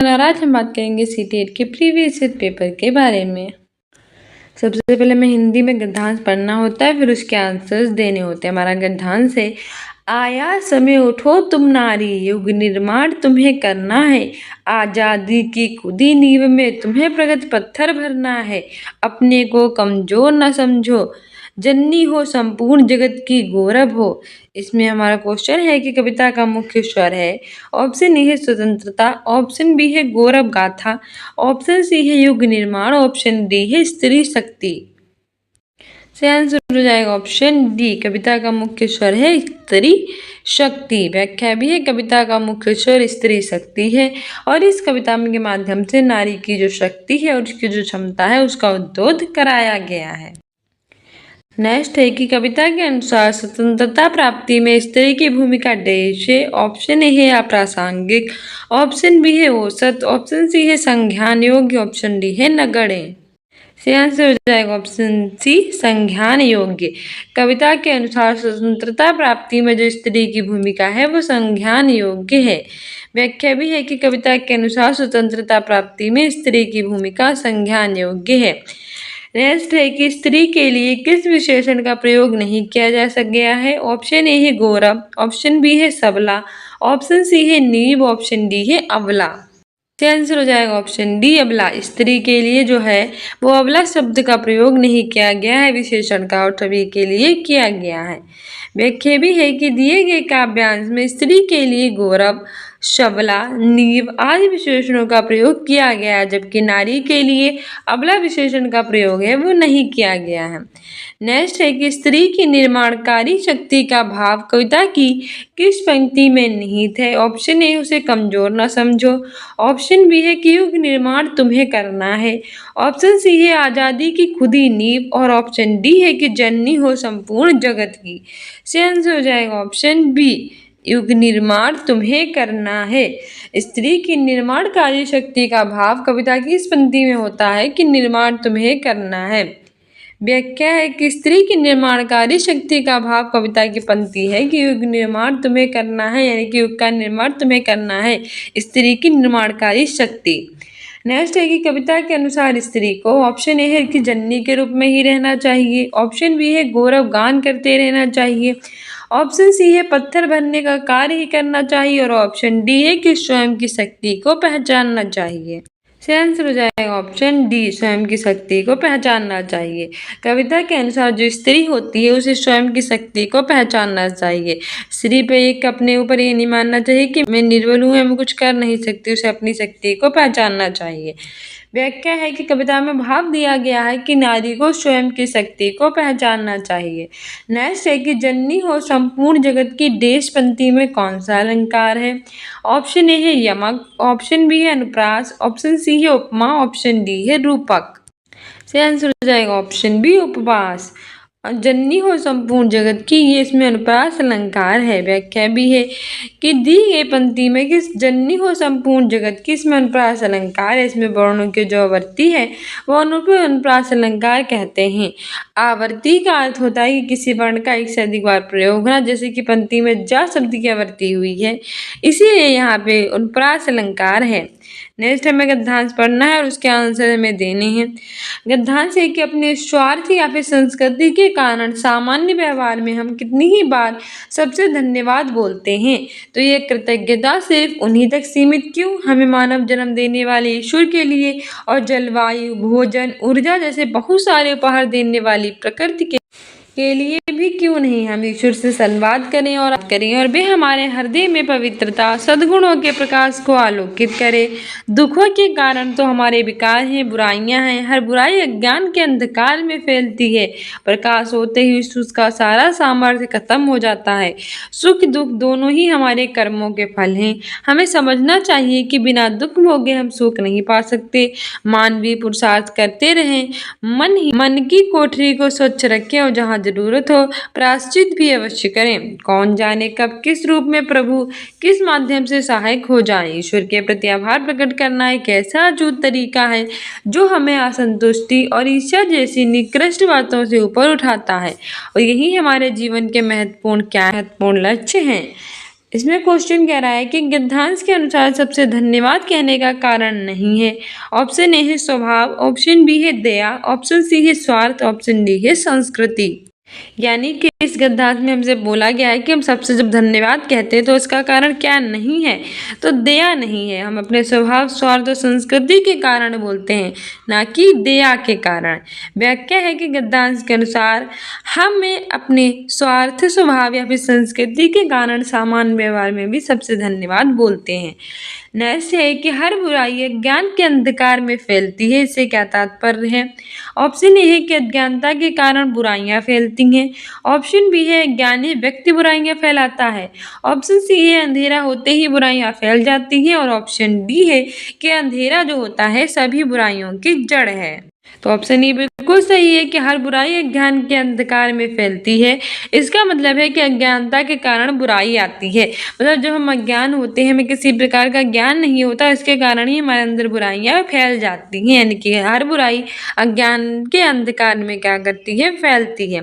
और आज हम बात करेंगे सीटेट के प्रीवियस ईयर पेपर के बारे में। सबसे पहले हमें हिंदी में गद्यांश पढ़ना होता है, फिर उसके आंसर्स देने होते हैं। हमारा गद्यांश है, आया समय उठो तुम नारी, युग निर्माण तुम्हें करना है, आजादी की खुदी नींव में तुम्हें प्रगति पत्थर भरना है, अपने को कमजोर न समझो, जननी हो संपूर्ण जगत की गौरव हो। इसमें हमारा क्वेश्चन है कि कविता का मुख्य स्वर है। ऑप्शन ए है स्वतंत्रता, ऑप्शन बी है गौरव गाथा, ऑप्शन सी है युग निर्माण, ऑप्शन डी है स्त्री शक्ति। से आंसर हो जाएगा ऑप्शन डी, कविता का मुख्य स्वर है स्त्री शक्ति। व्याख्या भी है, कविता का मुख्य स्वर स्त्री शक्ति है और इस कविता के माध्यम से नारी की जो शक्ति है और उसकी जो क्षमता है उसका उद्बोध कराया गया है। नेक्स्ट है कि कविता के अनुसार स्वतंत्रता प्राप्ति में स्त्री की भूमिका डैश है। ऑप्शन ए है अप्रासंगिक, ऑप्शन बी है औसत, ऑप्शन सी है संज्ञान योग्य, ऑप्शन डी है नगण्य। से आंसर हो जाएगा ऑप्शन सी संज्ञान योग्य। कविता के अनुसार स्वतंत्रता प्राप्ति में जो स्त्री की भूमिका है वो संज्ञान योग्य है। व्याख्या भी है कि कविता के अनुसार स्वतंत्रता प्राप्ति में स्त्री की भूमिका संज्ञान योग्य है। नेक्स्ट है कि स्त्री के लिए किस विशेषण का प्रयोग नहीं किया जा गया है। ऑप्शन ए है गौरव, ऑप्शन बी है सबला, ऑप्शन सी है नीव, ऑप्शन डी है अबला। आंसर हो जाएगा ऑप्शन डी अबला। स्त्री के लिए जो है वो अबला शब्द का प्रयोग नहीं किया गया है विशेषण का, और सभी के लिए किया गया है। व्याख्या भी है कि दिए गए काव्यांश में स्त्री के लिए गौरव, सबला, नीव आदि विशेषणों का प्रयोग किया गया है, जबकि नारी के लिए अबला विशेषण का प्रयोग है वो नहीं किया गया है। नेक्स्ट है कि स्त्री की निर्माणकारी शक्ति का भाव कविता की किस पंक्ति में निहित है। ऑप्शन ए उसे कमजोर न समझो, ऑप्शन बी है कि युग निर्माण तुम्हें करना है, ऑप्शन सी है आजादी की खुदी नींव, और ऑप्शन डी है कि जननी हो संपूर्ण जगत की। से आंसर हो जाएगा ऑप्शन बी, युग निर्माण तुम्हें करना है। स्त्री की निर्माणकारी शक्ति का भाव कविता की इस पंक्ति में होता है कि निर्माण तुम्हें करना है। व्याख्या है कि स्त्री की निर्माणकारी शक्ति का भाव कविता की पंक्ति है कि युग निर्माण तुम्हें करना है, यानी कि युग का निर्माण तुम्हें करना है, स्त्री की निर्माणकारी शक्ति। नेक्स्ट है कि कविता के अनुसार स्त्री को ऑप्शन ए है कि जननी के रूप में ही रहना चाहिए, ऑप्शन बी है गौरव गान करते रहना चाहिए, ऑप्शन सी है पत्थर भरने का कार्य ही करना चाहिए, और ऑप्शन डी है कि स्वयं की शक्ति को पहचानना चाहिए। से आंसर हो जाएगा ऑप्शन डी, स्वयं की शक्ति को पहचानना चाहिए। कविता के अनुसार जो स्त्री होती है उसे स्वयं की शक्ति को पहचानना चाहिए। स्त्री पे एक अपने ऊपर ये नहीं मानना चाहिए कि मैं निर्बल हूँ, मैं कुछ कर नहीं सकती, उसे अपनी शक्ति को पहचानना चाहिए। व्याख्या है कि कविता में भाव दिया गया है कि नारी को स्वयं की शक्ति को पहचानना चाहिए। नेक्स्ट है कि जननी हो संपूर्ण जगत की डैश पंक्ति में कौन सा अलंकार है। ऑप्शन ए है यमक, ऑप्शन बी है अनुप्रास, ऑप्शन सी है उपमा, ऑप्शन डी है रूपक। से आंसर हो जाएगा ऑप्शन बी उपवास। जननी हो संपूर्ण जगत की, ये इसमें अनुप्रास अलंकार है। व्याख्या भी है कि दी गई पंक्ति में कि जननी हो संपूर्ण जगत की, इसमें अनुप्रास अलंकार है। इसमें वर्णों के जो आवर्ती है वो अनुप्रास अलंकार कहते हैं। आवर्ती का अर्थ होता है कि किसी वर्ण का एक से अधिक बार प्रयोग होना, जैसे कि पंक्ति में जा शब्द की आवर्ती हुई है, इसीलिए यहाँ पे अनुप्रास अलंकार है। नेक्स्ट हमें गद्यांश पढ़ना है और उसके आंसर हमें देने हैं। गद्यांश है कि अपने स्वार्थ या फिर संस्कृति के कारण सामान्य व्यवहार में हम कितनी ही बार सबसे धन्यवाद बोलते हैं, तो ये कृतज्ञता सिर्फ उन्हीं तक सीमित क्यों, हमें मानव जन्म देने वाले ईश्वर के लिए और जलवायु, भोजन, ऊर्जा जैसे बहुत सारे उपहार देने वाली प्रकृति के लिए भी क्यों नहीं हम ईश्वर से संवाद करें और वे हमारे हृदय में पवित्रता, सद्गुणों के प्रकाश को आलोकित करें। दुखों के कारण तो हमारे विकार हैं, बुराइयां हैं, हर बुराई अज्ञान के अंधकार में फैलती है, प्रकाश होते ही उसका सारा सामर्थ्य खत्म हो जाता है। सुख दुख दोनों ही हमारे कर्मों के फल हैं। हमें समझना चाहिए कि बिना दुख भोगे हम सुख नहीं पा सकते। मानवीय पुरुषार्थ करते रहें, मन की कोठरी को स्वच्छ रखें और जहाँ जरूरत हो प्रायश्चित भी अवश्य करें। कौन जाने कब किस रूप में प्रभु किस माध्यम से सहायक हो जाए। ईश्वर के प्रति आभार प्रकट करना एक ऐसा अद्भुत तरीका है जो हमें असंतुष्टि और ईर्ष्या जैसी निकृष्ट बातों से ऊपर उठाता है, और यही हमारे जीवन के महत्वपूर्ण लक्ष्य हैं। इसमें क्वेश्चन कह रहा है कि गद्यांश के अनुसार सबसे धन्यवाद कहने का कारण नहीं है। ऑप्शन ए है स्वभाव, ऑप्शन बी है दया, ऑप्शन सी है स्वार्थ, ऑप्शन डी है संस्कृति। यानी कि इस गद्यांश में हमसे बोला गया है कि हम सबसे जब धन्यवाद कहते हैं तो इसका कारण क्या नहीं है, तो दया नहीं है। हम अपने स्वभाव, स्वार्थ और संस्कृति के कारण बोलते हैं, ना कि दया के कारण। व्याख्या है कि गद्यांश के अनुसार हमें अपने स्वार्थ, स्वभाव या फिर संस्कृति के कारण सामान्य व्यवहार में भी सबसे धन्यवाद बोलते हैं। नेक्स्ट है कि हर बुराई अज्ञान के अंधकार में फैलती है। इससे क्या तात्पर्य है? ऑप्शन ए है कि अज्ञानता के कारण बुराइयां फैलती हैं, ऑप्शन बी है अज्ञानी व्यक्ति बुराइयां फैलाता है, ऑप्शन सी है अंधेरा होते ही बुराइयां फैल जाती हैं, और ऑप्शन डी है कि अंधेरा जो होता है सभी बुराइयों की जड़ है। तो ऑप्शन ई बिल्कुल सही है कि हर बुराई अज्ञान के अंधकार में फैलती है। इसका मतलब है कि अज्ञानता के कारण बुराई आती है। मतलब जब हम अज्ञान होते हैं, हमें किसी प्रकार का ज्ञान नहीं होता, इसके कारण ही हमारे अंदर बुराइयां फैल जाती हैं। यानी कि हर बुराई अज्ञान के अंधकार में क्या करती है, फैलती है।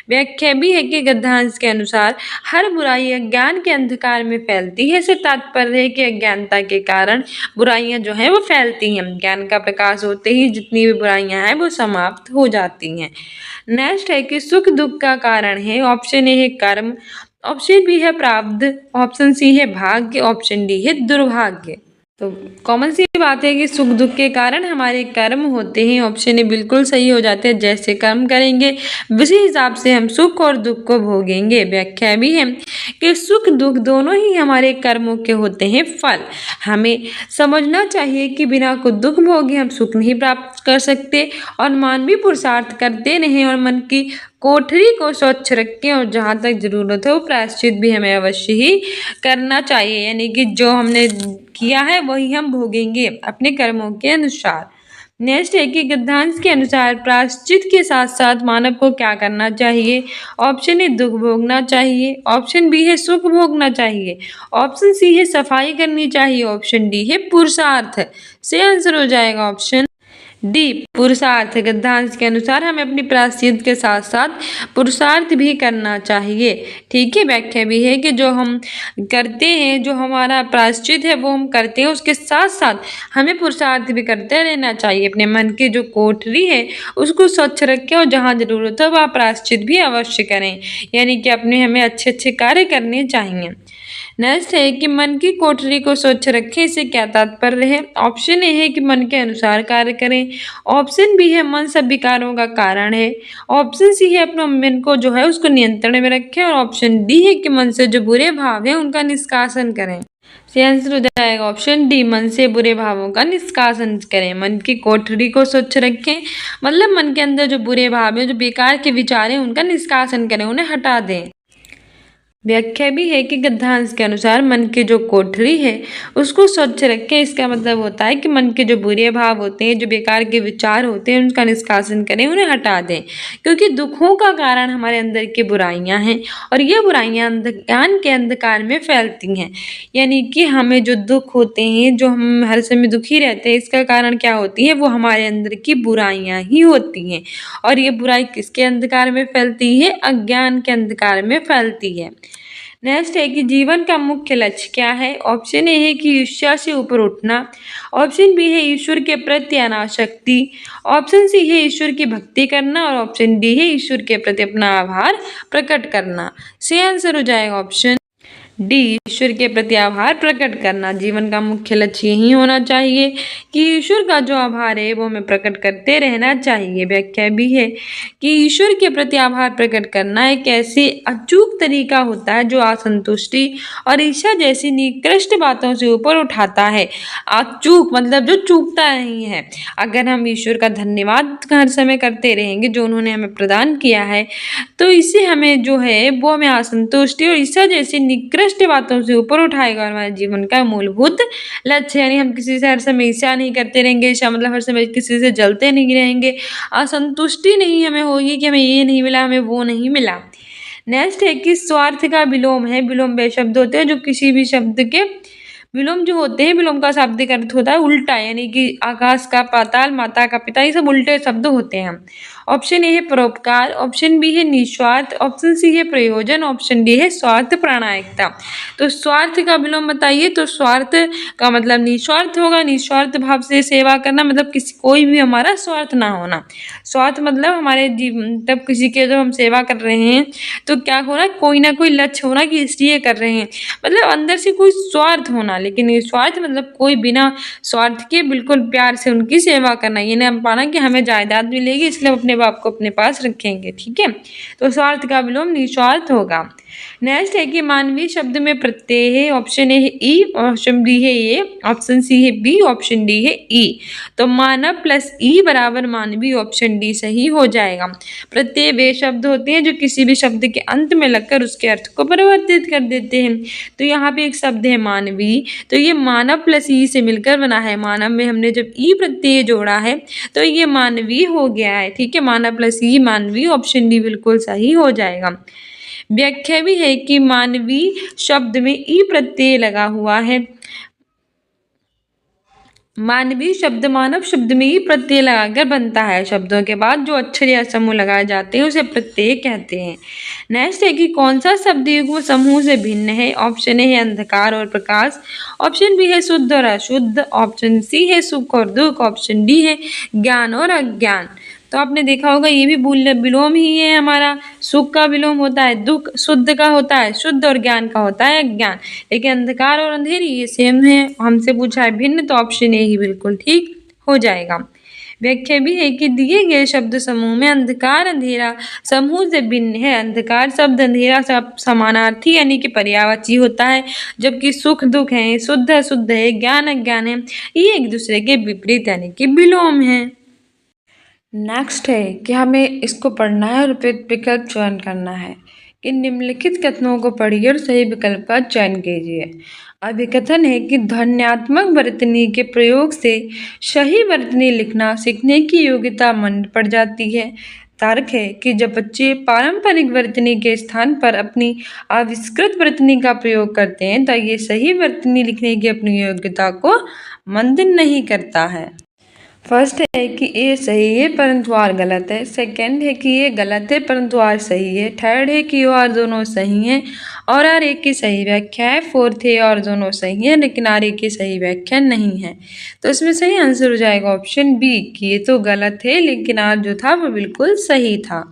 व्याख्या भी है कि गद्यांश के अनुसार हर बुराई अज्ञान के अंधकार में फैलती है। इससे तात्पर्य है कि अज्ञानता के कारण बुराइयां जो है वो फैलती हैं। ज्ञान का प्रकाश होते ही जितनी भी बुराइयां हैं वो समाप्त हो जाती हैं। नेक्स्ट है कि सुख दुख का कारण है। ऑप्शन ए है कर्म, ऑप्शन बी है प्रारब्ध, ऑप्शन सी है भाग्य, ऑप्शन डी है दुर्भाग्य। तो कॉमन सी बात है कि सुख दुख के कारण हमारे कर्म होते हैं। ऑप्शन ए बिल्कुल सही हो जाते हैं। जैसे कर्म करेंगे उसी हिसाब से हम सुख और दुख को भोगेंगे। व्याख्या भी है कि सुख दुख दोनों ही हमारे कर्मों के होते हैं फल। हमें समझना चाहिए कि बिना कुछ दुख भोगे हम सुख नहीं प्राप्त कर सकते, और मानवीय पुरुषार्थ करते रहें और मन की कोठरी को स्वच्छ रखें, और जहाँ तक जरूरत हो प्रायश्चित भी हमें अवश्य ही करना चाहिए। यानी कि जो हमने किया है वही हम भोगेंगे अपने कर्मों के अनुसार। नेक्स्ट है कि गद्यांश के अनुसार प्रायश्चित के साथ साथ मानव को क्या करना चाहिए? ऑप्शन ए दुख भोगना चाहिए, ऑप्शन बी है सुख भोगना चाहिए, ऑप्शन सी है सफाई करनी चाहिए, ऑप्शन डी है पुरुषार्थ। से आंसर हो जाएगा ऑप्शन डी पुरुषार्थ। गद्यांश के अनुसार हमें अपनी प्रायश्चित के साथ साथ पुरुषार्थ भी करना चाहिए। ठीक है। व्याख्या भी है कि जो हम करते हैं, जो हमारा प्रायश्चित है वो हम करते हैं, उसके साथ साथ हमें पुरुषार्थ भी करते रहना चाहिए। अपने मन की जो कोठरी है उसको स्वच्छ रखें, और जहाँ जरूरत हो वहाँ प्रायश्चित भी अवश्य करें। यानी कि अपने हमें अच्छे अच्छे कार्य करने चाहिए। नेक्स्ट है कि मन की कोठरी को स्वच्छ रखें। इससे क्या तात्पर्य है? ऑप्शन ए है कि मन के अनुसार कार्य करें, ऑप्शन बी है मन सब विकारों का कारण है, ऑप्शन सी है अपने मन को जो है उसको नियंत्रण में रखें, और ऑप्शन डी है कि मन से जो बुरे भाव है उनका निष्कासन करें। से आंसर हो जाएगा ऑप्शन डी मन से बुरे भावों का निष्कासन करें। मन की कोठरी को स्वच्छ रखें, मतलब मन के अंदर जो बुरे भाव है, जो बेकार के विचार हैं उनका निष्कासन करें, उन्हें हटा दें। व्याख्या भी है कि गद्यांश के अनुसार मन की जो कोठरी है उसको स्वच्छ रखें। इसका मतलब होता है कि मन के जो बुरे भाव होते हैं, जो बेकार के विचार होते हैं, उनका निष्कासन करें, उन्हें हटा दें। क्योंकि दुखों का कारण हमारे अंदर की बुराइयां हैं, और ये बुराइयां ज्ञान के अंधकार में फैलती हैं। यानी कि हमें जो दुख होते हैं, जो हम हर समय दुखी रहते हैं, इसका कारण क्या होती है? वो हमारे अंदर की बुराइयां ही होती हैं। और ये बुराई किसके अंधकार में फैलती है? अज्ञान के अंधकार में फैलती है। नेक्स्ट है कि जीवन का मुख्य लक्ष्य क्या है? ऑप्शन ए है कि ईर्ष्या से ऊपर उठना, ऑप्शन बी है ईश्वर के प्रति अनासक्ति, ऑप्शन सी है ईश्वर की भक्ति करना, और ऑप्शन डी है ईश्वर के प्रति अपना आभार प्रकट करना। से आंसर हो जाएगा ऑप्शन डी ईश्वर के प्रति आभार प्रकट करना। जीवन का मुख्य लक्ष्य यही होना चाहिए कि ईश्वर का जो आभार है वो हमें प्रकट करते रहना चाहिए। व्याख्या भी है कि ईश्वर के प्रति आभार प्रकट करना एक ऐसी अचूक तरीका होता है जो असंतुष्टि और ईर्ष्या जैसी निकृष्ट बातों से ऊपर उठाता है। अचूक मतलब जो चूकता नहीं है। अगर हम ईश्वर का धन्यवाद हर समय करते रहेंगे जो उन्होंने हमें प्रदान किया है, तो इससे हमें जो है वो हमें असंतुष्टि और ईर्ष्या जैसी निकृष्ट बातों से ऊपर उठाएगा, और हमारे जीवन का मूलभूत लक्ष्य। यानी हम किसी से हर समय ईर्ष्या नहीं करते रहेंगे। ईर्ष्या मतलब हर समय किसी से जलते नहीं रहेंगे। असंतुष्टि नहीं हमें होगी कि हमें ये नहीं मिला, हमें वो नहीं मिला। नेक्स्ट है कि स्वार्थ का विलोम है। विलोम वे शब्द होते हैं जो किसी भी शब्द के विलोम जो होते हैं, विलोम का शाब्दिक अर्थ होता है उल्टा। यानी कि आकाश का पाताल, माता का पिता, ये सब उल्टे शब्द होते हैं। ऑप्शन ए है परोपकार, ऑप्शन बी है निस्वार्थ, ऑप्शन सी है प्रयोजन, ऑप्शन डी है स्वार्थ प्रामाणिकता। तो स्वार्थ का विलोम बताइए। तो स्वार्थ का मतलब निस्वार्थ होगा, निस्वार्थ भाव से सेवा करना मतलब कोई भी हमारा स्वार्थ ना होना। स्वार्थ मतलब हमारे जीवन तब किसी के जब हम सेवा कर रहे हैं तो क्या होना, कोई ना कोई लक्ष्य होना कि इसलिए कर रहे हैं, मतलब अंदर से कोई स्वार्थ होना। लेकिन निस्वार्थ मतलब कोई बिना स्वार्थ के बिल्कुल प्यार से उनकी सेवा करना। ये नहीं पाना कि हमें जायदाद मिलेगी इसलिए हम अपने बाप को अपने पास रखेंगे, ठीक है। तो स्वार्थ का विलोम निस्वार्थ होगा। नेक्स्ट है कि मानवीय शब्द में प्रत्यय है। ऑप्शन ए है ई, ऑप्शन बी है ए, ऑप्शन सी है बी, ऑप्शन डी है ई। तो मानव प्लस ई बराबर मानवीय, ऑप्शन डी सही हो जाएगा। प्रत्यय वे शब्द होते हैं जो किसी भी शब्द के अंत में लगकर उसके अर्थ को परिवर्तित कर देते हैं। तो यहाँ पे एक शब्द है मानवीय, तो ये मानव प्लस ई से मिलकर बना है। मानव में हमने जब ई प्रत्यय जोड़ा है तो ये मानवीय हो गया है, ठीक है। मानव प्लस ई मानवीय, ऑप्शन डी बिल्कुल सही हो जाएगा। व्याख्या भी है कि मानवीय शब्द में ई प्रत्यय लगा हुआ है। मानवीय शब्द मानव शब्द में ही प्रत्यय लगाकर बनता है। शब्दों के बाद जो अक्षर या समूह लगाए जाते हैं उसे प्रत्यय कहते हैं। नेक्स्ट है कि कौन सा शब्द युग्म समूह से भिन्न है। ऑप्शन ए है अंधकार और प्रकाश, ऑप्शन बी है शुद्ध और अशुद्ध, ऑप्शन सी है सुख और दुख, ऑप्शन डी है ज्ञान और अज्ञान। तो आपने देखा होगा ये भी विलोम ही है हमारा। सुख का विलोम होता है दुख, शुद्ध का होता है शुद्ध और ज्ञान का होता है ज्ञान। लेकिन अंधकार और अंधेरी ये सेम है, हमसे पूछा है भिन्न, तो ऑप्शन ए ही बिल्कुल ठीक हो जाएगा। व्याख्या भी है कि दिए गए शब्द समूह में अंधकार अंधेरा समूह से भिन्न है। अंधकार शब्द अंधेरा शब्द समानार्थी यानी कि पर्यायवाची होता है, जबकि सुख दुख है, शुद्ध अशुद्ध है, ज्ञान अज्ञान है, ये एक दूसरे के विपरीत यानी कि विलोम है। नेक्स्ट है कि हमें इसको पढ़ना है और विकल्प चयन करना है कि निम्नलिखित कथनों को पढ़िए और सही विकल्प का चयन कीजिए। अभिकथन है कि ध्वन्यात्मक वर्तनी के प्रयोग से सही वर्तनी लिखना सीखने की योग्यता मंद पड़ जाती है। तर्क है कि जब बच्चे पारंपरिक वर्तनी के स्थान पर अपनी आविष्कृत वर्तनी का प्रयोग करते हैं तो ये सही वर्तनी लिखने की अपनी योग्यता को मंद नहीं करता है। फर्स्ट है कि ए सही है परंतु आर गलत है। सेकंड है कि ये गलत है परंतु आर सही है। थर्ड है कि आर दोनों सही हैं और आर एक की सही व्याख्या है। फोर्थ है और दोनों सही है लेकिन आर एक की सही व्याख्या नहीं है। तो इसमें सही आंसर हो जाएगा ऑप्शन बी कि ये तो गलत है लेकिन आर जो था वो बिल्कुल सही था।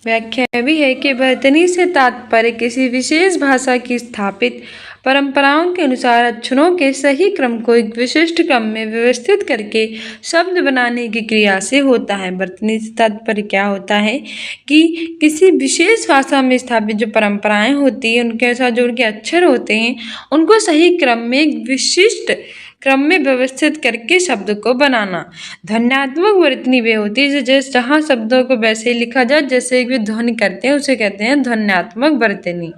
व्याख्या भी है कि वर्तनी से तात्पर्य किसी विशेष भाषा की स्थापित परंपराओं के अनुसार अक्षरों के सही क्रम को एक विशिष्ट क्रम में व्यवस्थित करके शब्द बनाने की क्रिया से होता है। वर्तनी से तात्पर्य क्या होता है कि किसी विशेष भाषा में स्थापित जो परंपराएं होती हैं उनके अनुसार जो उनके अक्षर होते हैं उनको सही क्रम में एक विशिष्ट क्रम में व्यवस्थित करके शब्द को बनाना। ध्वन्यात्मक वर्तनी वे होती है जैसे जहाँ शब्दों को वैसे लिखा जाए जैसे एक भी ध्वनि करते हैं उसे कहते हैं ध्वन्यात्मक वर्तनी।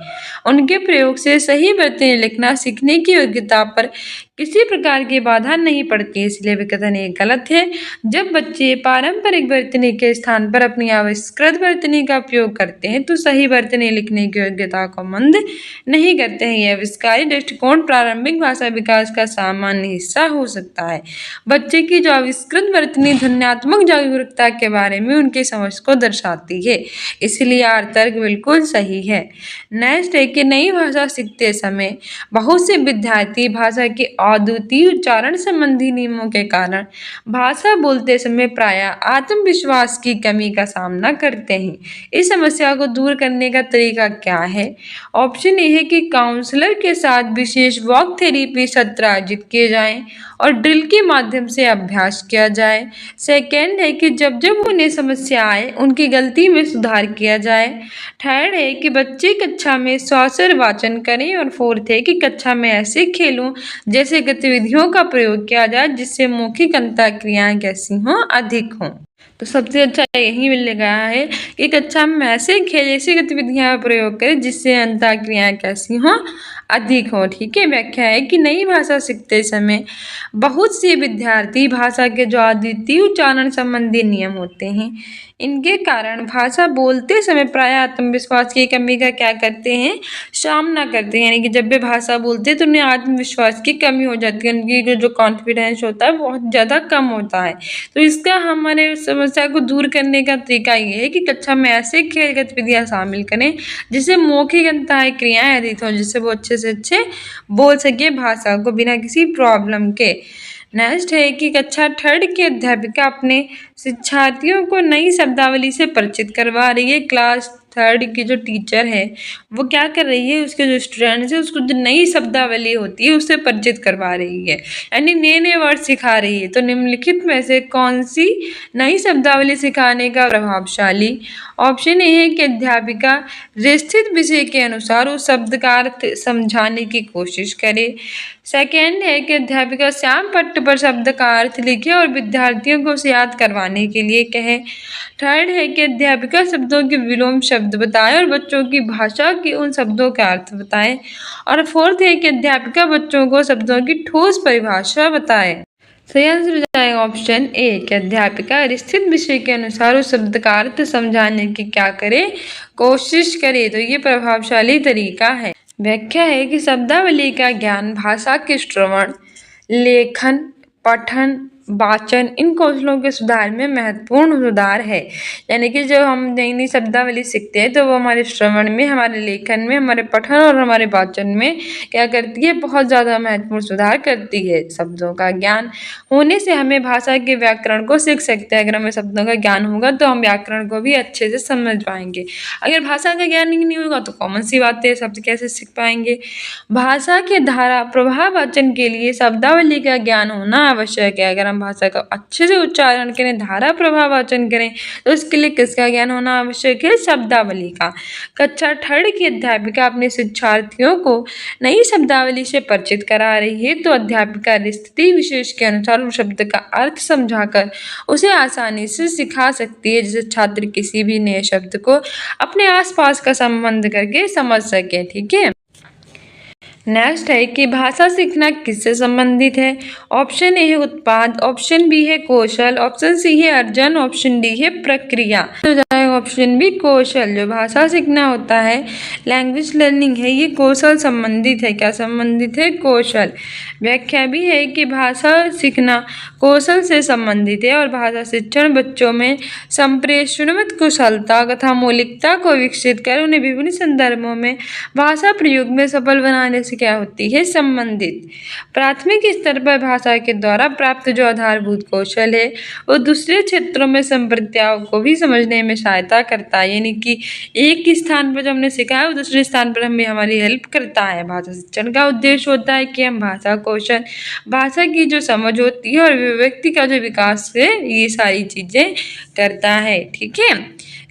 उनके प्रयोग से सही वर्तनी लिखना सीखने की योग्यता पर किसी प्रकार की बाधा नहीं पड़ती, इसलिए विकथन ये गलत है। जब बच्चे पारंपरिक वर्तनी के स्थान पर अपनी आविष्कृत वर्तनी का उपयोग करते हैं तो सही वर्तनी लिखने की योग्यता को मंद नहीं करते हैं। यह आविष्कारी दृष्टिकोण प्रारंभिक भाषा विकास का सामान्य हिस्सा हो सकता है। बच्चे की जो आविष्कृत वर्तनी ध्वन्यात्मक जागरूकता के बारे में उनकी समझ को दर्शाती है, इसलिए आर तर्क बिल्कुल सही है। नेक्स्ट है कि नई भाषा सीखते समय बहुत से विद्यार्थी भाषा के अद्वितीय उच्चारण संबंधी नियमों के कारण भाषा बोलते समय प्रायः आत्मविश्वास की कमी का सामना करते हैं। इस समस्या को दूर करने का तरीका क्या है? ऑप्शन ए है कि काउंसलर के साथ विशेष वॉक थेरेपी सत्र आयोजित किए जाएं और ड्रिल के माध्यम से अभ्यास किया जाए। सेकेंड है कि जब जब उन्हें समस्या आए उनकी गलती में सुधार किया जाए। थर्ड है कि बच्चे कक्षा में स्वाक्षर वाचन करें और फोर्थ है कि कक्षा में ऐसे खेलों जैसे गतिविधियों का प्रयोग किया जाए जिससे मौखिक अंतःक्रियाएं कैसी हों, अधिक हों। तो सबसे अच्छा यही मिल गया है कि कक्षा में ऐसे खेल ऐसी गतिविधियां प्रयोग करें जिससे अंतःक्रियाएं कैसी हों, अधिक हो। ठीक है, व्याख्या है कि नई भाषा सीखते समय बहुत से विद्यार्थी भाषा के जो अद्वितीय उच्चारण संबंधी नियम होते हैं, इनके कारण भाषा बोलते समय प्रायः आत्मविश्वास की कमी का क्या करते हैं, सामना करते हैं। यानी कि जब वे भाषा बोलते हैं तो उन्हें आत्मविश्वास की कमी हो जाती है, उनकी जो कॉन्फिडेंस होता है बहुत ज़्यादा कम होता है। तो इसका हमारे समस्या को दूर करने का तरीका ये है कि कक्षा में ऐसे खेल गतिविधियाँ शामिल करें जिससे मौखिक अंतः क्रियाएं अधिक हों, जिससे वो अच्छे से अच्छे बोल सके भाषा को बिना किसी प्रॉब्लम के। नेक्स्ट है कि कक्षा 3rd की अध्यापिका अपने शिक्षार्थियों को नई शब्दावली से परिचित करवा रही है। क्लास 3rd की जो टीचर है वो क्या कर रही है, उसके जो स्टूडेंट्स है उसको जो नई शब्दावली होती है उससे परिचित करवा रही है, यानी नए नए वर्ड सिखा रही है। तो निम्नलिखित में से कौन सी नई शब्दावली सिखाने का प्रभावशाली? ऑप्शन ए है कि अध्यापिका निश्चित विषय के अनुसार उस शब्द का अर्थ समझाने की कोशिश करे। सेकेंड है कि अध्यापिका श्याम पट्ट पर शब्द का अर्थ लिखे और विद्यार्थियों को उसे याद करवाने के लिए कहे। थर्ड है कि अध्यापिका शब्दों के विलोम शब्द बताए और बच्चों की भाषा के उन शब्दों का अर्थ बताए। और फोर्थ है कि अध्यापिका बच्चों को शब्दों की ठोस परिभाषा बताए। सही आंसर हो जाएगा ऑप्शन ए कि अध्यापिका स्थित विषय के अनुसार उस शब्द का अर्थ समझाने की क्या करे, कोशिश करे। तो ये प्रभावशाली तरीका है। व्याख्या है कि शब्दावली का ज्ञान भाषा के श्रवण, लेखन, पठन, वाचन इन कौशलों के सुधार में महत्वपूर्ण सुधार है। यानी कि जब हम नई नई शब्दावली सीखते हैं तो वो हमारे श्रवण में, हमारे लेखन में, हमारे पठन और हमारे वाचन में क्या करती है, बहुत ज़्यादा महत्वपूर्ण सुधार करती है। शब्दों का ज्ञान होने से हमें भाषा के व्याकरण को सीख सकते हैं। अगर हमें शब्दों का ज्ञान होगा तो हम व्याकरण को भी अच्छे से समझ पाएंगे। अगर भाषा का ज्ञान ही नहीं होगा तो कॉमन सी बात है, शब्द कैसे सीख पाएंगे। भाषा के धारा प्रवाह वाचन के लिए शब्दावली का ज्ञान होना आवश्यक है। अगर भाषा का अच्छे से उच्चारण करें, धारा प्रवाह वाचन करें, तो इसके लिए किसका ज्ञान होना आवश्यक है, शब्दावली का। कक्षा 3rd की अध्यापिका अपने शिक्षार्थियों को नई शब्दावली से परिचित करा रही है, तो अध्यापिका स्थिति विशेष के अनुसार उस शब्द का अर्थ समझाकर उसे आसानी से सिखा सकती है, जिससे छात्र किसी भी नए शब्द को अपने आसपास का संबंध करके समझ सके। ठीक है। नेक्स्ट है कि भाषा सीखना किससे संबंधित है। ऑप्शन ए है उत्पाद, ऑप्शन बी है कौशल, ऑप्शन सी है अर्जन, ऑप्शन डी है प्रक्रिया। तो ऑप्शन बी कौशल। जो भाषा सीखना होता है, लैंग्वेज लर्निंग है, ये कौशल संबंधित है। क्या संबंधित है, कौशल। व्याख्या भी है कि भाषा सीखना कौशल से संबंधित है और भाषा शिक्षण बच्चों में संप्रेषणगत कुशलता तथा मौलिकता को विकसित कर उन्हें विभिन्न संदर्भों में भाषा प्रयोग में सफल बनाने से क्या होती है, संबंधित। प्राथमिक स्तर पर भाषा के द्वारा प्राप्त जो आधारभूत कौशल है वो दूसरे क्षेत्रों में संप्रत्याओं को भी समझने में सहायता करता है। यानी कि एक स्थान पर जो हमने सीखा है वो दूसरे स्थान पर हमें हमारी हेल्प करता है। भाषा शिक्षण का उद्देश्य होता है कि हम भाषा कौशल, भाषा की जो समझ होती है और व्यक्ति का जो विकास है, ये सारी चीजें करता है। ठीक है,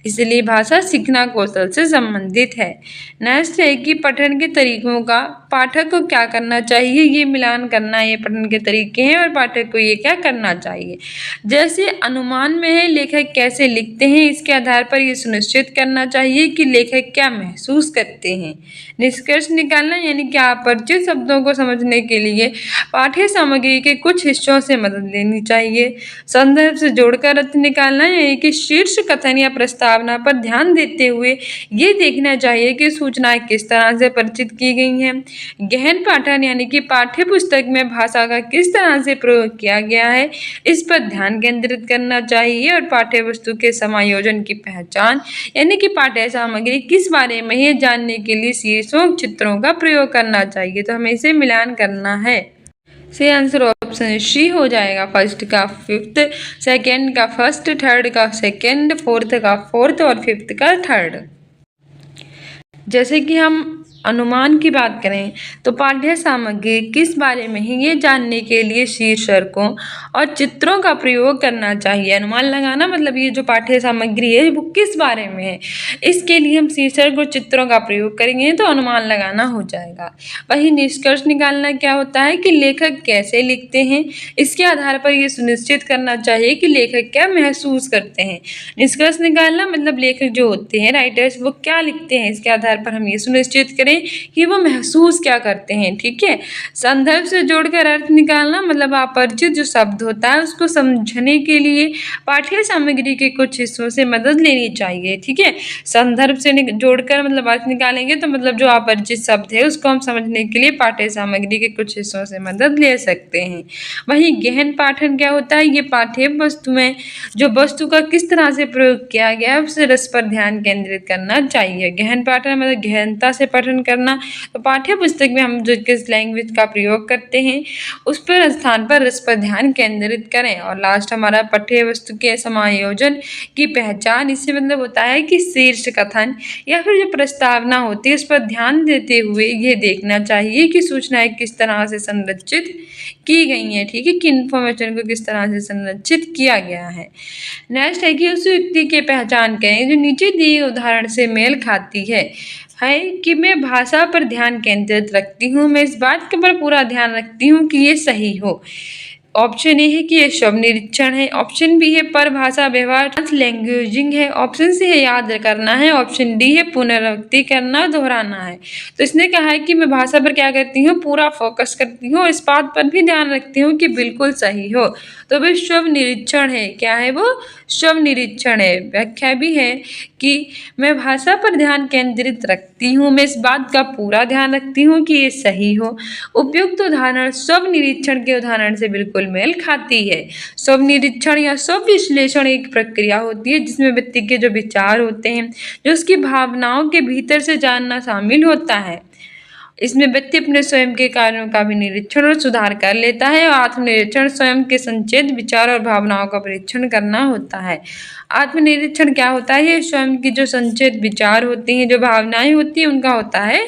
इसलिए भाषा सीखना कौशल से संबंधित है। नेक्स्ट है कि पठन के तरीकों का पाठक को क्या करना चाहिए, ये मिलान करना, ये पठन के तरीके हैं और पाठक को ये क्या करना चाहिए। जैसे अनुमान में है लेखक कैसे लिखते हैं, इसके आधार पर ये सुनिश्चित करना चाहिए कि लेखक क्या महसूस करते हैं। निष्कर्ष निकालना, यानी कि अपरिचित शब्दों को समझने के लिए पाठ्य सामग्री के कुछ हिस्सों से मदद लेनी चाहिए। संदर्भ से जोड़कर अर्थ निकालना, यानी कि शीर्ष कथन या प्रस्तावना पर ध्यान देते हुए ये देखना चाहिए कि सूचनाएं किस तरह से परिचित की गई हैं। गहन पाठन, यानी कि पाठ्य पुस्तक में भाषा का किस तरह से प्रयोग किया गया है, इस पर ध्यान केंद्रित करना चाहिए। और पाठ्य वस्तु के समायोजन की पहचान, यानी कि पाठ्य सामग्री किस बारे में है, जानने के लिए शीर्षों चित्रों का प्रयोग करना चाहिए। तो हमें इसे मिलान करना है। सही आंसर ऑप्शन सी हो जाएगा। फर्स्ट का फिफ्थ, सेकंड का फर्स्ट, थर्ड का सेकंड, फोर्थ का फोर्थ और फिफ्थ का थर्ड। जैसे कि हम अनुमान की बात करें तो पाठ्य सामग्री किस बारे में है, ये जानने के लिए शीर्षकों और चित्रों का प्रयोग करना चाहिए। अनुमान लगाना मतलब ये जो पाठ्य सामग्री है वो किस बारे में है, इसके लिए हम शीर्षक और चित्रों का प्रयोग करेंगे तो अनुमान लगाना हो जाएगा। वही निष्कर्ष निकालना क्या होता है कि लेखक कैसे लिखते हैं, इसके आधार पर ये सुनिश्चित करना चाहिए कि लेखक क्या महसूस करते हैं। निष्कर्ष निकालना मतलब लेखक जो होते हैं, राइटर्स, वो क्या लिखते हैं, इसके आधार पर हम ये सुनिश्चित करें हैं कि वो महसूस क्या करते हैं। ठीक है, संदर्भ से जोड़कर अर्थ निकालना मतलब अपरिचित जो शब्द होता है उसको समझने के लिए पाठ्य सामग्री के कुछ हिस्सों से मदद लेनी चाहिए। ठीक है, संदर्भ से जोड़कर मतलब अर्थ निकालेंगे तो मतलब जो अपरिचित शब्द है उसको हम समझने के लिए पाठ्य सामग्री के कुछ हिस्सों से मदद ले सकते हैं। वहीं गहन पाठन क्या होता है, ये पाठ्य वस्तु में जो वस्तु का किस तरह से प्रयोग किया गया है उस रस पर ध्यान केंद्रित करना चाहिए। गहन पाठन मतलब गहनता से पठन करना। तो पाठ्य पुस्तक में हम जो किस लैंग्वेज का प्रयोग करते हैं उस पर स्थान पर रस पर ध्यान केंद्रित करें। और लास्ट हमारा पाठ्य वस्तु के समायोजन की पहचान, इससे मतलब होता है कि शीर्ष कथन या फिर जो प्रस्तावना होती है उस पर ध्यान देते हुए ये देखना चाहिए कि सूचनाएं किस तरह से संरचित की गई हैं। ठीक है, कि इन्फॉर्मेशन को किस तरह से संरचित किया गया है। नेक्स्ट है कि उस व्यक्ति की पहचान करें जो नीचे दिए उदाहरण से मेल खाती है कि मैं भाषा पर ध्यान केंद्रित रखती हूँ, मैं इस बात के पर पूरा ध्यान रखती हूँ कि ये सही हो। ऑप्शन ए है कि ये शब्द निरीक्षण है। ऑप्शन बी है परभाषा व्यवहार लैंग्वेजिंग है। ऑप्शन सी है याद करना है। ऑप्शन डी है पुनरावृत्ति करना दोहराना है। तो इसने कहा है कि मैं भाषा पर क्या करती हूँ, पूरा फोकस करती हूँ और इस बात पर भी ध्यान रखती हूँ कि बिल्कुल सही हो। तो वह शब्द निरीक्षण है। क्या है वो? शब्द निरीक्षण है। व्याख्या भी है कि मैं भाषा पर ध्यान केंद्रित रखती हूँ, मैं इस बात का पूरा ध्यान रखती हूँ कि ये सही हो। उपयुक्त उदाहरण शब्द निरीक्षण के उदाहरण से बिल्कुल मेल खाती है। शब्द निरीक्षण या शब्द विश्लेषण एक प्रक्रिया होती है जिसमें व्यक्ति के जो विचार होते हैं, जो उसकी भावनाओं के भीतर से जानना शामिल होता है। इसमें व्यक्ति अपने स्वयं के कार्यों का भी निरीक्षण और सुधार कर लेता है। और आत्मनिरीक्षण स्वयं के संचेत विचार और भावनाओं का परीक्षण करना होता है। आत्मनिरीक्षण क्या होता है? ये स्वयं की जो संचेत विचार होती हैं, जो भावनाएं होती हैं, उनका होता है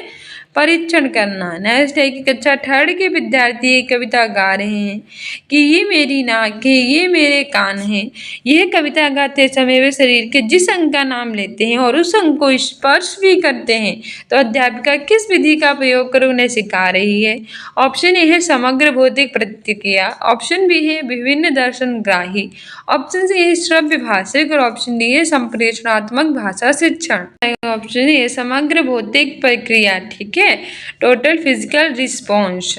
परीक्षण करना। नेक्स्ट है कि कक्षा 3 के विद्यार्थी एक कविता गा रहे हैं कि ये मेरी नाक है, ये मेरे कान हैं। यह कविता गाते समय वे शरीर के जिस अंग का नाम लेते हैं और उस अंग को स्पर्श भी करते हैं, तो अध्यापिका किस विधि का प्रयोग कर उन्हें सिखा रही है? ऑप्शन ए है समग्र भौतिक प्रतिक्रिया। ऑप्शन बी है विभिन्न दर्शनग्राही। ऑप्शन सी है श्रव्य भाषिक और ऑप्शन डी है संप्रेषणात्मक भाषा शिक्षण। ऑप्शन ए समग्र भौतिक प्रक्रिया। ठीक है, टोटल फिजिकल रिस्पॉन्स।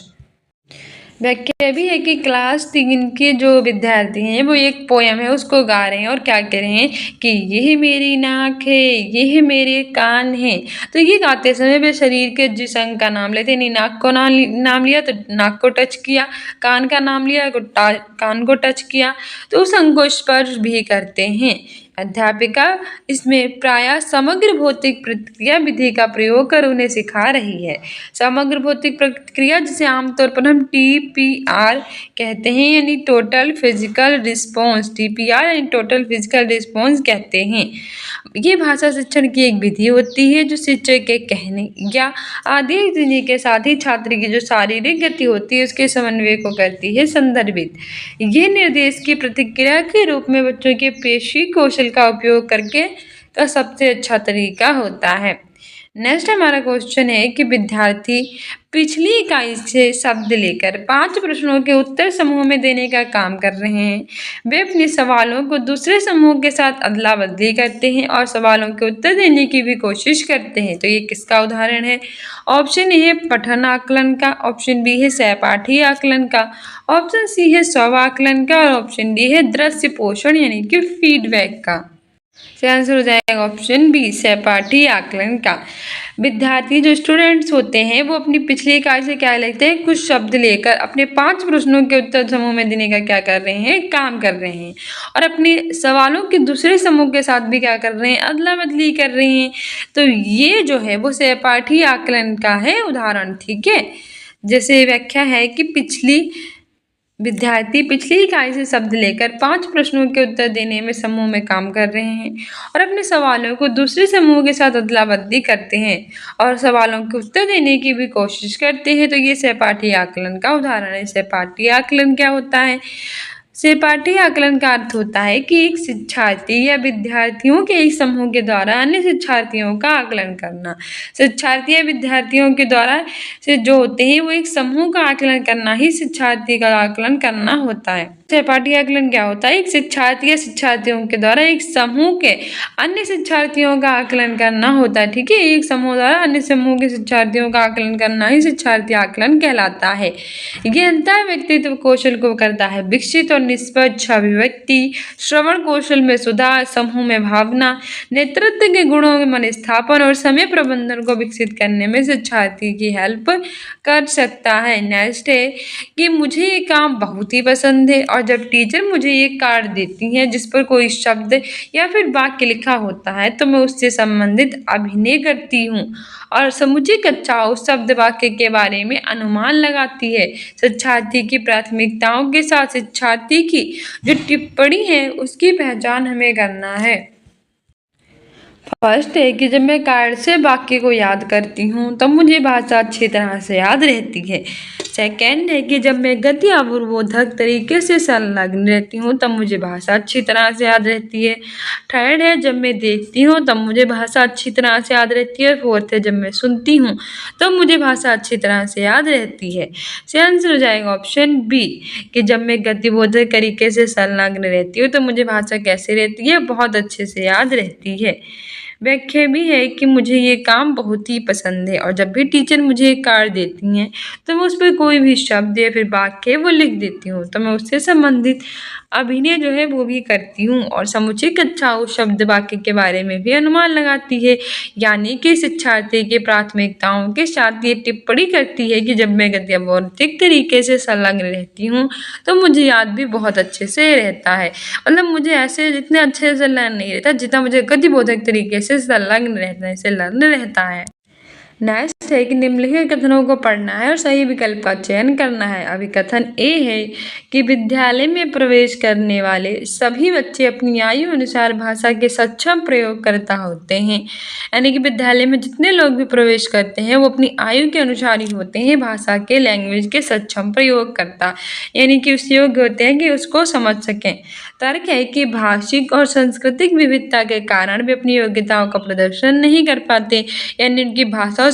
व्याख्या भी है कि क्लास 3 के जो विद्यार्थी हैं वो एक पोयम है उसको गा रहे हैं और क्या कह रहे हैं कि यह मेरी नाक है, यह मेरे कान है। तो ये गाते समय वे शरीर के जिस अंग का नाम लेते हैं, नाक को नाम लिया तो नाक को टच किया, कान का नाम लिया तो कान को टच किया, तो उस अंग को स्पर्श भी करते हैं। अध्यापिका इसमें प्रायः समग्र भौतिक प्रतिक्रिया विधि का प्रयोग कर उन्हें सिखा रही है। समग्र भौतिक प्रतिक्रिया जिसे आमतौर पर हम TPR कहते हैं, यानी टोटल फिजिकल रिस्पॉन्स। TPR यानी टोटल फिजिकल रिस्पॉन्स कहते हैं। ये भाषा शिक्षण की एक विधि होती है जो शिक्षक के कहने या आदेश देने के साथ ही छात्र की जो शारीरिक गति होती है उसके समन्वय को करती है संदर्भित। ये निर्देश की प्रतिक्रिया के रूप में बच्चों के पेशी कौशल का उपयोग करके का सबसे अच्छा तरीका होता है। नेक्स्ट हमारा क्वेश्चन है कि विद्यार्थी पिछली इकाई से शब्द लेकर 5 प्रश्नों के उत्तर समूह में देने का काम कर रहे हैं। वे अपने सवालों को दूसरे समूह के साथ अदला बदली करते हैं और सवालों के उत्तर देने की भी कोशिश करते हैं। तो ये किसका उदाहरण है? ऑप्शन ए है पठन आकलन का। ऑप्शन बी है सहपाठी आकलन का। ऑप्शन सी है स्व आकलन का और ऑप्शन डी है दृश्य पोषण यानी कि फीडबैक का। आंसर हो जाएगा ऑप्शन बी सहपाठी आकलन का। विद्यार्थी जो स्टूडेंट्स होते हैं वो अपनी पिछली इकाई से क्या लेते हैं, कुछ शब्द लेकर अपने 5 प्रश्नों के उत्तर समूह में देने का क्या कर रहे हैं, काम कर रहे हैं और अपने सवालों के दूसरे समूह के साथ भी क्या कर रहे हैं, अदला बदली कर रहे हैं। तो ये जो है वो सहपाठी आकलन का है उदाहरण। ठीक है, जैसे व्याख्या है कि विद्यार्थी पिछली इकाई से शब्द लेकर 5 प्रश्नों के उत्तर देने में समूह में काम कर रहे हैं और अपने सवालों को दूसरे समूह के साथ अदला बदली करते हैं और सवालों के उत्तर देने की भी कोशिश करते हैं। तो ये सहपाठी आकलन का उदाहरण है। सहपाठी आकलन क्या होता है? सहपाठी आकलन का अर्थ होता है कि एक शिक्षार्थी या विद्यार्थियों के एक समूह के द्वारा अन्य शिक्षार्थियों का आकलन करना। शिक्षार्थी या विद्यार्थियों के द्वारा से जो होते हैं वो एक समूह का आकलन करना ही शिक्षार्थी का आकलन करना होता है। सहपाठी आकलन क्या होता है? एक शिक्षार्थी या शिक्षार्थियों के द्वारा एक समूह के अन्य शिक्षार्थियों का आकलन करना होता है। ठीक है, एक समूह द्वारा अन्य समूह के शिक्षार्थियों का आकलन करना ही शिक्षार्थी आकलन कहलाता है। ये अंतर व्यक्तित्व कौशल को करता है विकसित और निष्पक्ष अभिव्यक्ति, श्रवण कौशल में सुधार, समूह में भावना, नेतृत्व के गुणों में मन स्थापन और समय प्रबंधन को विकसित करने में शिक्षार्थी की हेल्प कर सकता है। नेक्स्ट है कि मुझे ये काम बहुत ही पसंद है, और जब टीचर मुझे ये कार्ड देती हैं जिस पर कोई शब्द या फिर वाक्य लिखा होता है तो मैं उससे संबंधित अभिनय करती हूँ और समूची कक्षा उस शब्द वाक्य के बारे में अनुमान लगाती है। शिक्षार्थी की प्राथमिकताओं के साथ शिक्षार्थी की जो टिप्पणी है उसकी पहचान हमें करना है। फर्स्ट है कि जब मैं कार्ड से वाक्य को याद करती हूँ तब मुझे भाषा अच्छी तरह से याद रहती है। सेकेंड है कि जब मैं गद्य अवरोधक तरीके से संलग्न रहती हूँ तब मुझे भाषा अच्छी तरह से याद रहती है। थर्ड है जब मैं देखती हूँ तब मुझे भाषा अच्छी तरह से याद रहती है। फोर्थ है जब मैं सुनती हूँ तब मुझे भाषा अच्छी तरह से याद रहती है। से आंसर हो जाएगा ऑप्शन बी कि जब मैं गद्यबोधक तरीके से संलग्न रहती हूँ तो मुझे भाषा कैसे रहती है? बहुत अच्छे से याद रहती है। व्याख्या भी है कि मुझे ये काम बहुत ही पसंद है, और जब भी टीचर मुझे एक कार्ड देती हैं तो मैं उस पर कोई भी शब्द या फिर वाक्य वो लिख देती हूँ तो मैं उससे संबंधित अभिनय जो है वो भी करती हूँ और समुचित कक्षा उस शब्द वाक्य के बारे में भी अनुमान लगाती है। यानी कि शिक्षार्थी की प्राथमिकताओं के साथ ये टिप्पणी करती है कि जब मैं गद्यबोधक तरीके से संलग्न रहती हूँ तो मुझे याद भी बहुत अच्छे से रहता है। मतलब मुझे ऐसे जितने अच्छे से संलग्न नहीं रहता जितना मुझे गद्यबोधक तरीके से संलग्न रहता है। नेक्स्ट है कि निम्नलिखित कथनों को पढ़ना है और सही विकल्प का चयन करना है। अभी कथन ए है कि विद्यालय में प्रवेश करने वाले सभी बच्चे अपनी आयु अनुसार भाषा के सक्षम प्रयोगकर्ता होते हैं। यानी कि विद्यालय में जितने लोग भी प्रवेश करते हैं वो अपनी आयु के अनुसार ही होते हैं भाषा के लैंग्वेज के सक्षम प्रयोगकर्ता, यानी कि उस योग्य होते हैं कि उसको समझ सकें। तर्क है कि भाषिक और सांस्कृतिक विविधता के कारण वे अपनी योग्यताओं का प्रदर्शन नहीं कर पाते, यानी उनकी भाषा और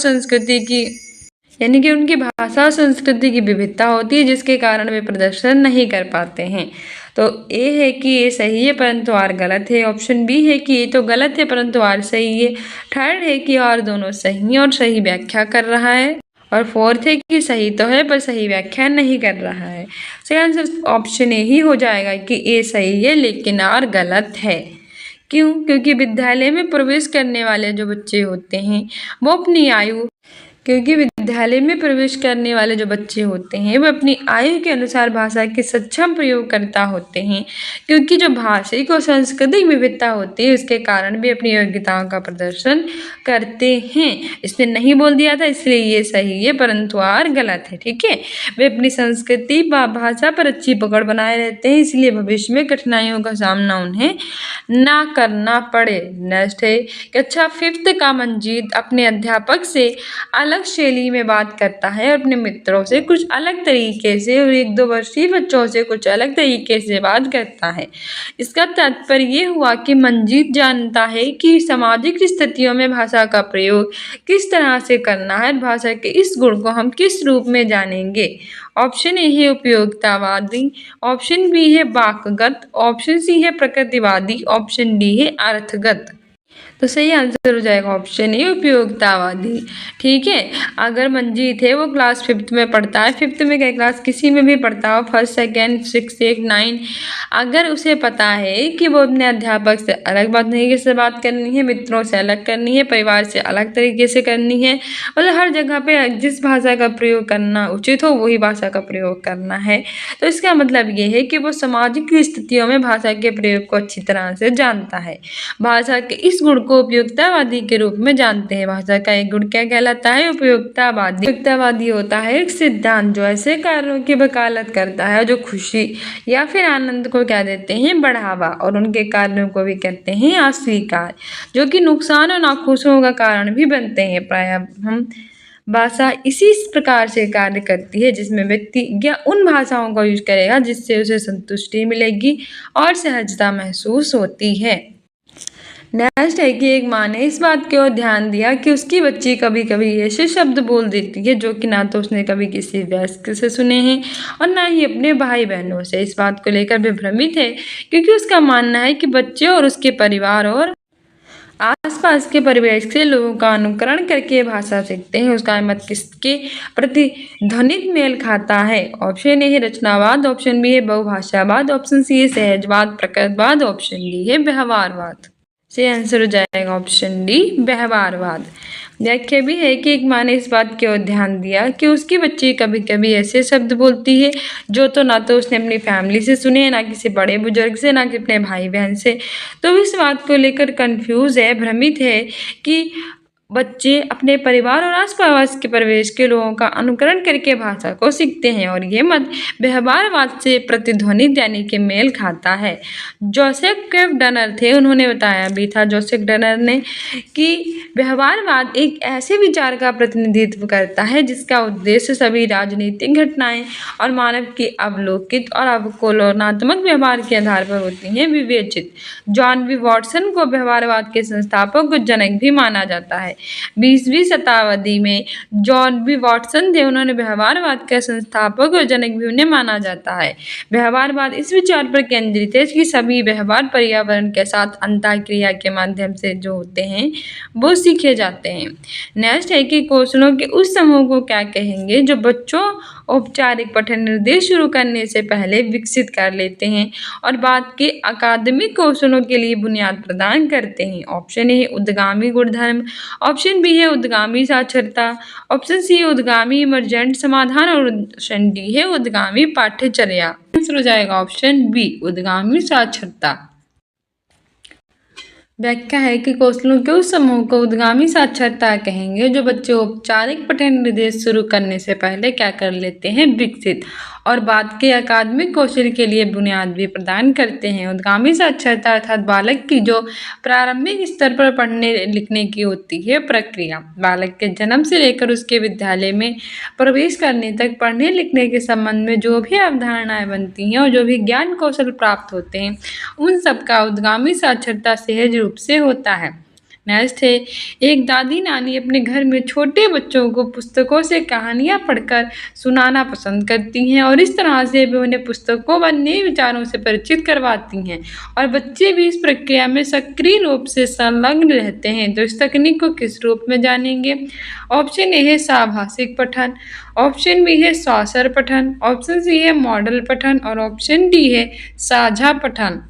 संस्कृति की विविधता होती है जिसके कारण वे प्रदर्शन नहीं कर पाते हैं। तो ए है कि ये सही है परंतु आर गलत है। ऑप्शन बी है कि ये तो गलत है परंतु आर सही है। थर्ड है कि आर दोनों सही है और सही व्याख्या कर रहा है। और फोर्थ है कि सही तो है पर सही व्याख्या नहीं कर रहा है। सही आंसर ऑप्शन ए ही हो जाएगा कि ए सही है लेकिन आर गलत है। क्यों? क्योंकि विद्यालय में प्रवेश करने वाले जो बच्चे होते हैं वो अपनी आयु वो अपनी आयु के अनुसार भाषा के सक्षम प्रयोगकर्ता होते हैं, क्योंकि जो भाषिक और सांस्कृतिक विविधता होती है उसके कारण भी अपनी योग्यताओं का प्रदर्शन करते हैं। इसने नहीं बोल दिया था इसलिए ये सही है परंतु आर गलत है। ठीक है, वे अपनी संस्कृति व भाषा पर अच्छी पकड़ बनाए रहते हैं इसलिए भविष्य में कठिनाइयों का सामना उन्हें ना करना पड़े। नेक्स्ट है कक्षा 5th का मंजीत अपने अध्यापक से अलग शैली में बात करता है और अपने मित्रों से कुछ अलग तरीके से और 1-2 वर्षीय बच्चों से कुछ अलग तरीके से बात करता है। इसका तात्पर्य ये हुआ कि मंजीत जानता है कि सामाजिक स्थितियों में भाषा का प्रयोग किस तरह से करना है। भाषा के इस गुण को हम किस रूप में जानेंगे? ऑप्शन ए है उपयोगितावादी, ऑप्शन बी है वाक्यगत, ऑप्शन सी है प्रकृतिवादी, ऑप्शन डी है अर्थगत। तो सही आंसर हो जाएगा ऑप्शन ए उपयोगितावादी। ठीक है, अगर मंजीत है वो क्लास 5th में पढ़ता है, 5th में क्या क्लास किसी में भी पढ़ता हो, 1st, 2nd, 6th, 8, 9, अगर उसे पता है कि वो अपने अध्यापक से अलग तरीके से बात करनी है, मित्रों से अलग करनी है, परिवार से अलग तरीके से करनी है, मतलब हर जगह पे जिस भाषा का प्रयोग करना उचित हो वही भाषा का प्रयोग करना है, तो इसका मतलब ये है कि वो सामाजिक स्थितियों में भाषा के प्रयोग को अच्छी तरह से जानता है। भाषा के इस गुण को उपयोगितावादी के रूप में जानते हैं। भाषा का एक गुण क्या कहलाता है? उपयोगितावादी। उपयोगितावादी होता है एक सिद्धांत जो ऐसे कार्यों की वकालत करता है जो खुशी या फिर आनंद को क्या देते हैं? बढ़ावा, और उनके कार्यों को भी कहते हैं अस्वीकार, जो कि नुकसान और नाखुशियों का कारण भी बनते हैं। प्रायः हम भाषा इसी प्रकार से कार्य करती है जिसमें व्यक्ति या उन भाषाओं का यूज करेगा जिससे उसे संतुष्टि मिलेगी और सहजता महसूस होती है। नेक्स्ट है कि एक माँ ने इस बात की ओर ध्यान दिया कि उसकी बच्ची कभी कभी ऐसे शब्द बोल देती है जो कि ना तो उसने कभी किसी वयस्क से सुने हैं और ना ही अपने भाई बहनों से। इस बात को लेकर वे भ्रमित है क्योंकि उसका मानना है कि बच्चे और उसके परिवार और आसपास के परिवेश के लोगों का अनुकरण करके भाषा सीखते हैं। उसका मत किसके प्रति ध्वनित मेल खाता है? ऑप्शन ए है रचनावाद, ऑप्शन बी है बहुभाषावाद, ऑप्शन सी है सहजवाद प्रकटवाद, ऑप्शन डी है व्यवहारवाद। से आंसर हो जाएगा ऑप्शन डी व्यवहारवाद। व्याख्या भी है कि एक माँ ने इस बात की ओर ध्यान दिया कि उसकी बच्ची कभी कभी ऐसे शब्द बोलती है जो तो ना तो उसने अपनी फैमिली से सुने, ना किसी बड़े बुजुर्ग से, ना कि अपने भाई बहन से। तो इस बात को लेकर कंफ्यूज है, भ्रमित है कि बच्चे अपने परिवार और आसपास के परिवेश के लोगों का अनुकरण करके भाषा को सीखते हैं और ये मत व्यवहारवाद से प्रतिध्वनित यानी कि मेल खाता है। जोसेफ केफ डनर थे, उन्होंने बताया भी था जोसेफ डनर ने कि व्यवहारवाद एक ऐसे विचार का प्रतिनिधित्व करता है जिसका उद्देश्य सभी राजनीतिक घटनाएं और मानव की अवलोकित और अवलोकनात्मक व्यवहार के आधार पर होती हैं विवेचित। जॉन बी वॉटसन को व्यवहारवाद के संस्थापक और जनक भी माना जाता है। 20वीं शताब्दी में जॉन बी वॉटसन थे, उन्होंने व्यवहारवाद का संस्थापक और जनक भी उन्हें माना जाता है। व्यवहारवाद इस विचार पर केंद्रित है कि सभी व्यवहार पर्यावरण के साथ अंतःक्रिया के माध्यम से जो होते हैं वो सीखे जाते हैं। नेक्स्ट है कि कौशलों के उस समूह को क्या कहेंगे जो बच्चों औपचारिक पठन निर्देश शुरू करने से पहले विकसित कर लेते हैं और बाद के अकादमिक कौशलों के लिए बुनियाद प्रदान करते हैं। ऑप्शन ए है उद्गामी गुणधर्म, ऑप्शन बी है उद्गामी साक्षरता, ऑप्शन सी है उद्गामी इमर्जेंट समाधान और ऑप्शन डी है उद्गामी पाठ्यचर्या। आंसर हो जाएगा ऑप्शन बी उद्गामी साक्षरता। व्याख्या है कि कौशलों के उस समूह को उद्गामी साक्षरता कहेंगे जो बच्चे औपचारिक पठन निर्देश शुरू करने से पहले क्या कर लेते हैं विकसित और बाद के अकादमिक कौशल के लिए बुनियाद भी प्रदान करते हैं। उद्गामी साक्षरता अर्थात बालक की जो प्रारंभिक स्तर पर पढ़ने लिखने की होती है प्रक्रिया, बालक के जन्म से लेकर उसके विद्यालय में प्रवेश करने तक पढ़ने लिखने के संबंध में जो भी अवधारणाएं बनती हैं और जो भी ज्ञान कौशल प्राप्त होते हैं उन सबका उद्गामी साक्षरता सहज रूप से होता है। नेक्स्ट है एक दादी नानी अपने घर में छोटे बच्चों को पुस्तकों से कहानियाँ पढ़कर सुनाना पसंद करती हैं और इस तरह से वे उन्हें पुस्तकों व नए विचारों से परिचित करवाती हैं और बच्चे भी इस प्रक्रिया में सक्रिय रूप से संलग्न रहते हैं। तो इस तकनीक को किस रूप में जानेंगे? ऑप्शन ए है साभाषिक पठन, ऑप्शन बी है सॉसर पठन, ऑप्शन सी है मॉडल पठन और ऑप्शन डी है साझा पठन।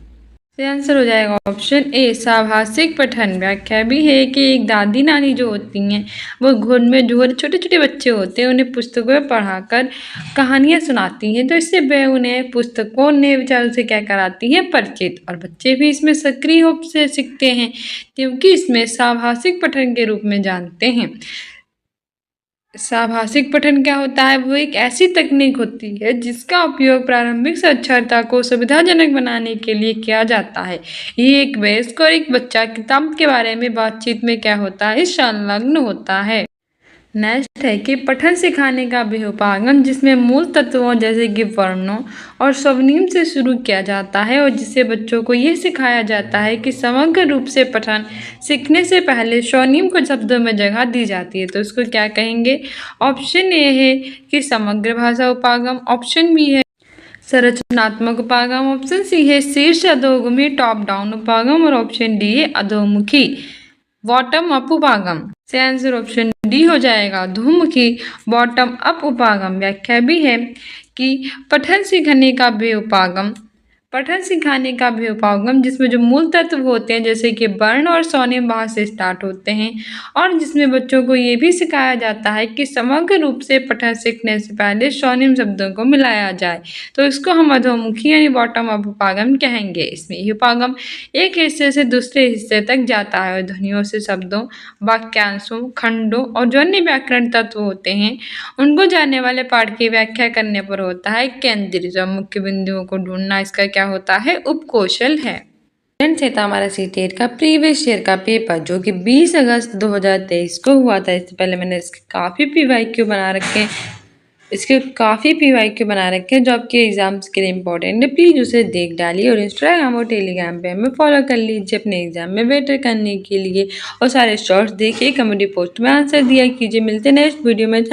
आंसर हो जाएगा ऑप्शन ए साभाषिक पठन। व्याख्या भी है कि एक दादी नानी जो होती हैं वो घर में जो छोटे छोटे बच्चे होते हैं उन्हें पुस्तकों पढ़ाकर कहानियाँ सुनाती हैं, तो इससे वे उन्हें पुस्तकों नए विचारों से क्या कराती हैं परिचित और बच्चे भी इसमें सक्रिय रूप से सीखते हैं क्योंकि इसमें साभाषिक पठन के रूप में जानते हैं। साभाषिक पठन क्या होता है? वो एक ऐसी तकनीक होती है जिसका उपयोग प्रारंभिक साक्षरता को सुविधाजनक बनाने के लिए किया जाता है। ये एक वयस्क और एक बच्चा किताब के बारे में बातचीत में क्या होता है संलग्न होता है। नेक्स्ट है कि पठन सिखाने का व्युत्पादन जिसमें मूल तत्वों जैसे कि वर्णों और स्वनिम से शुरू किया जाता है और जिससे बच्चों को ये सिखाया जाता है कि समग्र रूप से पठन सीखने से पहले स्वनिम को शब्दों में जगह दी जाती है। तो इसको क्या कहेंगे? ऑप्शन ए है कि समग्र भाषा उपागम, ऑप्शन बी है संरचनात्मक उपागम, ऑप्शन सी है शीर्ष अधोमुखी टॉप डाउन उपागम और ऑप्शन डी है अधोमुखी बॉटम अप उपागम। से आंसर ऑप्शन डी हो जाएगा अधोमुखी बॉटम अप उपागम। व्याख्या भी है कि पठन सीखने का व्युत्पादन पठन सिखाने का व्युत्पादन जिसमें जो मूल तत्व होते हैं जैसे कि वर्ण और स्वनिम वहाँ से स्टार्ट होते हैं और जिसमें बच्चों को ये भी सिखाया जाता है कि समग्र रूप से पठन सीखने से पहले स्वनिम शब्दों को मिलाया जाए, तो इसको हम अधोमुखी यानी बॉटम अप उपागम कहेंगे। इसमें ये उपागम एक हिस्से से दूसरे हिस्से तक जाता है और ध्वनियों से शब्दों, वाक्यांशों, खंडों और जो अन्य व्याकरण तत्व होते हैं उनको जानने वाले पाठ की व्याख्या करने पर होता है केंद्रित और मुख्य बिंदुओं को ढूंढना इसका क्या होता है उपकौशल है। फ्रेंड्स, ये था हमारा सीटेट का प्रीवियस ईयर का पेपर जो कि 20 अगस्त 2023 को हुआ था। इससे पहले मैंने इसके काफ़ी PYQ बना रखे हैं, इसके काफ़ी PYQ बना रखे हैं जो आपके एग्ज़ाम्स के लिए इम्पोर्टेंट है। प्लीज़ उसे देख डालिए और इंस्टाग्राम और टेलीग्राम पे हमें फॉलो कर लीजिए अपने एग्ज़ाम में बेटर करने के लिए और सारे शॉर्ट्स देखिए, कमेडी पोस्ट में आंसर दिया कीजिए। मिलते हैं नेक्स्ट वीडियो में।